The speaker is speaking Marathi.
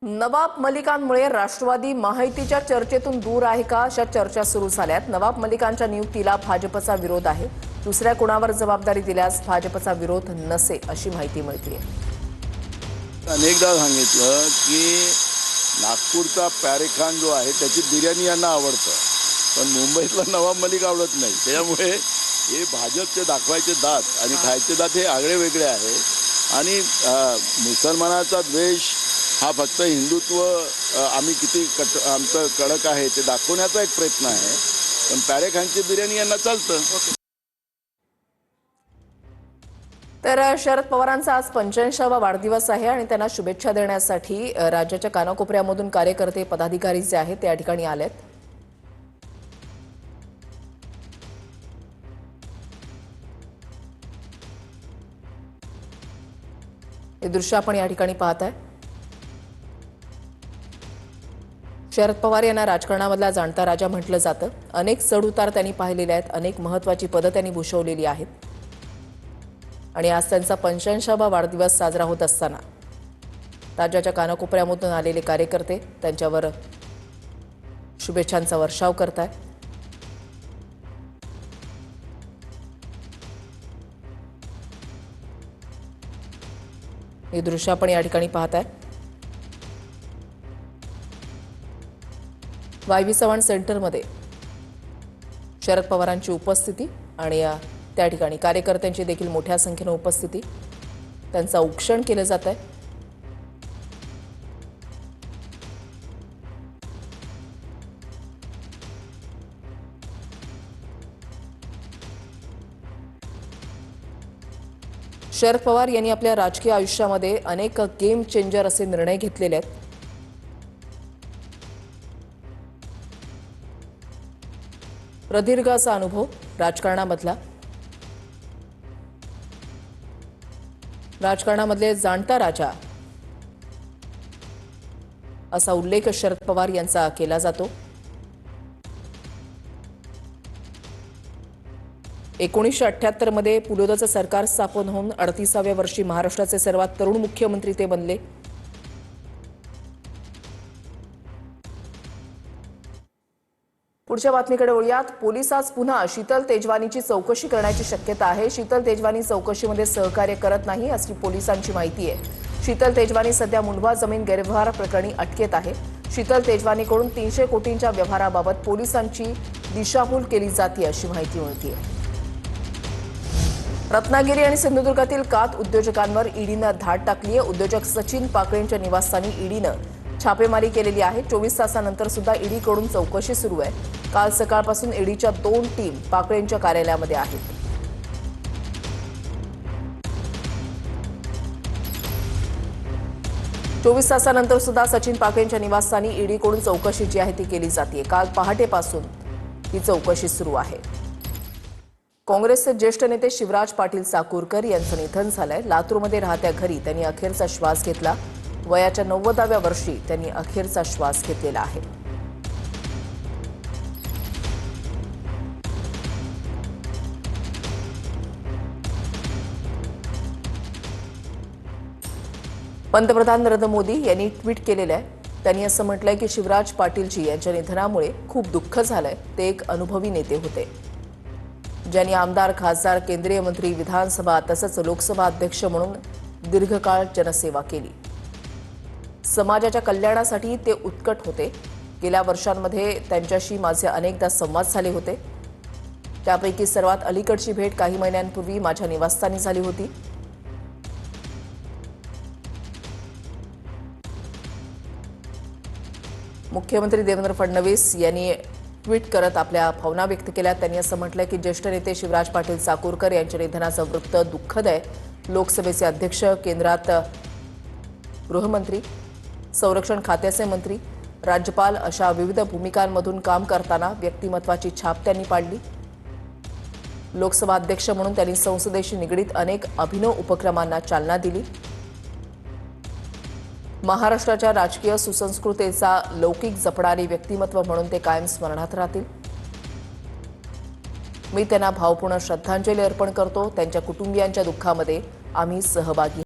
नवाब मलिकांमुळे राष्ट्रवादी महायुतीच्या चर्चेतून दूर आहे का, अशा चर्चा सुरू झाल्यात। नवाब मलिकांच्या नियुक्तीला भाजपचा विरोध आहे। दुसऱ्या कोणावर जबाबदारी दिल्यास भाजपचा विरोध नसे, अशी माहिती मिळते। अनेकदा सांगितलं की नागपूरचा पॅरेखान जो आहे त्याची बिर्याणी यांना आवडतं, पण मुंबईतला नवाब मलिक आवडत नाही। त्यामुळे हे भाजपचे दाखवायचे दात आणि खायचे दात हे आगळे वेगळे आहे। आणि मुसलमानाचा द्वेष हा फक्त हिंदुत्व आम्ही किती आमचं कडक आहे ते दाखवण्याचा एक प्रयत्न आहे, पण पॅरेखानची बिर्याणी यांना चालतं। तर शरद पवारांचा आज 85वा वाढदिवस आहे आणि त्यांना शुभेच्छा देण्यासाठी राज्याच्या कानाकोपऱ्यामधून कार्यकर्ते पदाधिकारी जे आहेत ते या ठिकाणी आलेत। हे दृश्य आपण या ठिकाणी पाहताय। शरद पवार यांना राजकारणामधला जाणता राजा म्हटलं जातं। अनेक चढउतार त्यांनी पाहिलेले आहेत, अनेक महत्त्वाची पदं त्यांनी भूषवलेली आहेत आणि आज त्यांचा 85वा वाढदिवस साजरा होत असताना राज्याच्या कानाकोपऱ्यामधून आलेले कार्यकर्ते त्यांच्यावर शुभेच्छांचा वर्षाव करतात। हे दृश्य आपण या ठिकाणी पाहताय। वायवी चव्हाण सेंटरमध्ये शरद पवारांची उपस्थिती आणि त्या ठिकाणी कार्यकर्त्यांची देखील मोठ्या संख्येने उपस्थिती, त्यांचं औक्षण केलं जात आहे। शरद पवार यांनी आपल्या राजकीय आयुष्यामध्ये अनेक गेम चेंजर असे निर्णय घेतलेले आहेत। प्रदीर्घ असा अनुभव राजकारणामधले जाणता राजा असा उल्लेख शरद पवार यांचा केला जातो। 1978 मध्ये पुलोदचं सरकार स्थापन होऊन 38व्या वर्षी महाराष्ट्राचे सर्वात तरुण मुख्यमंत्री ते बनले। पुढच्या बातमीकडे वळूयात। पोलीस आज पुन्हा शीतल तेजवानीची चौकशी करण्याची शक्यता आहे। शीतल तेजवानी चौकशीमध्ये सहकार्य करत नाही अशी पोलिसांची माहिती आहे। शीतल तेजवानी सध्या मुंढवा जमीन गैरव्यवहार प्रकरणी अटकेत आहे। शीतल तेजवानीकडून 300 कोटींच्या व्यवहाराबाबत पोलिसांची दिशाभूल केली जाते अशी माहिती मिळते। रत्नागिरी आणि सिंधुदुर्गातील कात उद्योजकांवर ईडीनं धाड टाकली आहे। उद्योजक सचिन पाकळेंच्या निवासस्थानी ईडीनं छापेमारी केलेली आहे। 24 तासानंतर सुद्धा ईडीकडून चौकशी सुरू आहे। काल सकाळपासून ईडीच्या 2 टीम पाकळेंच्या कार्यालयामध्ये आहेत। 24 तासानंतर सुद्धा सचिन पाकळेंच्या निवासस्थानी ईडीकडून चौकशी जी आहे ती केली जाते। काल पहाटेपासून ही चौकशी सुरू आहे। काँग्रेसचे ज्येष्ठ नेते शिवराज पाटील चाकूरकर यांचं निधन झालंय। लातूरमध्ये राहत्या घरी त्यांनी अखेरचा श्वास घेतला। वयाच्या 90व्या वर्षी त्यांनी अखेरचा श्वास घेतलेला आहे। पंतप्रधान नरेंद्र मोदी यांनी ट्विट केलेलं आहे। त्यांनी असं म्हटलंय की शिवराज पाटीलजी यांच्या निधनामुळे खूप दुःख झालंय। ते एक अनुभवी नेते होते, ज्यांनी आमदार, खासदार, केंद्रीय मंत्री, विधानसभा तसंच लोकसभा अध्यक्ष म्हणून दीर्घकाळ जनसेवा केली। समाजाच्या कल्याणासाठी ते उत्कट होते। गेल्या वर्षांमध्ये त्यांच्याशी माझे अनेकदा संवाद झाले होते। त्यापैकी सर्वात अलीकडची भेट काही महिन्यांपूर्वी माझ्या निवासस्थानी झाली होती। मुख्यमंत्री देवेंद्र फडणवीस यांनी ट्विट करत आपल्या भावना व्यक्त केल्या। त्यांनी असं म्हटलंय की ज्येष्ठ नेते शिवराज पाटील चाकूरकर यांच्या निधनाचं वृत्त दुःखद आहे। लोकसभेचे अध्यक्ष, केंद्रात गृहमंत्री, संरक्षण खात्याचे मंत्री, राज्यपाल अशा विविध भूमिकांमधून काम करताना व्यक्तिमत्वाची छाप त्यांनी पाडली। लोकसभा अध्यक्ष म्हणून त्यांनी संसदेशी निगडीत अनेक अभिनव उपक्रमांना चालना दिली। महाराष्ट्राच्या राजकीय सुसंस्कृतीचा लौकिक जपणारी व्यक्तिमत्व म्हणून ते कायम स्मरणात राहतील। मी त्यांना भावपूर्ण श्रद्धांजली अर्पण करतो। त्यांच्या कुटुंबियांच्या दुःखामध्ये आम्ही सहभागी